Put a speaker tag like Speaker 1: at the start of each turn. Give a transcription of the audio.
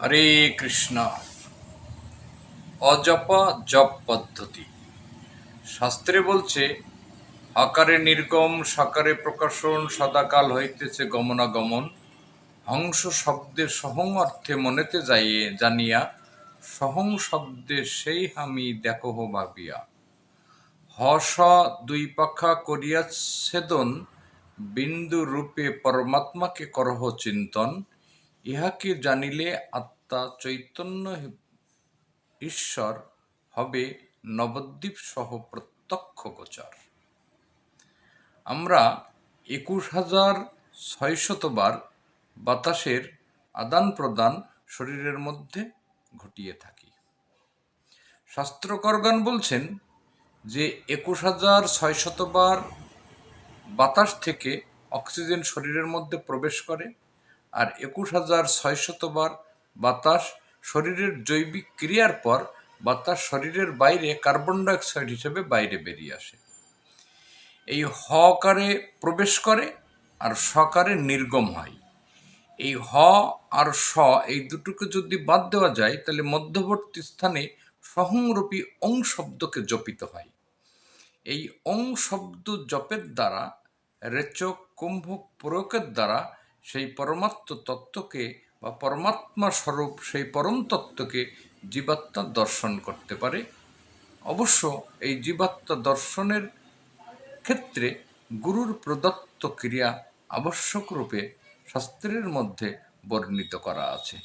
Speaker 1: হরে কৃষ্ণ। অজপা জপ পদ্ধতি। শাস্ত্রে বলছে, আকারে নির্গম সাকারে প্রকাশন, সদাকাল হইতেছে গমনাগমন। হংস শব্দে সহং অর্থে মনেতে যাইয়ে জানিয়া, সহং শব্দে সেই আমি দেখহ ভাবিয়া। হস দুই পাখা করিয়া ছেদন, বিন্দু রূপে পরমাত্মাকে করহ চিন্তন। ইহাকে জানিলে আত্মা চৈতন্য ঈশ্বর হবে নবদ্বীপ সহ প্রত্যক্ষ গোচর। আমরা 21,600 বার বাতাসের আদান প্রদান শরীরের মধ্যে ঘটিয়ে থাকি। শাস্ত্রকরগণ বলছেন যে 21,600 বার বাতাস থেকে অক্সিজেন শরীরের মধ্যে প্রবেশ করে, আর 21,600 বার বাতাস শরীরের জৈবিক ক্রিয়ার পর বাতাস শরীরের বাইরে কার্বন ডাইঅক্সাইড হিসেবে বাইরে বেরিয়ে আসে। এই হকারে প্রবেশ করে আর সকারে নির্গম হয়। এই হ আর স এই দুটোকে যদি বাদ দেওয়া যায়, তাহলে মধ্যবর্তী স্থানে সহংরূপী অং শব্দকে জপিত হয়। এই অং শব্দ জপের দ্বারা, রেচক কুম্ভক প্রয়োগের দ্বারা সেই পরমাত্ম তত্ত্বকে বা পরমাত্মা স্বরূপ সেই পরম তত্ত্বকে জীবাত্মা দর্শন করতে পারে। অবশ্য এই জীবাত্মা দর্শনের ক্ষেত্রে গুরুর প্রদত্ত ক্রিয়া আবশ্যক রূপে শাস্ত্রের মধ্যে বর্ণিত করা আছে।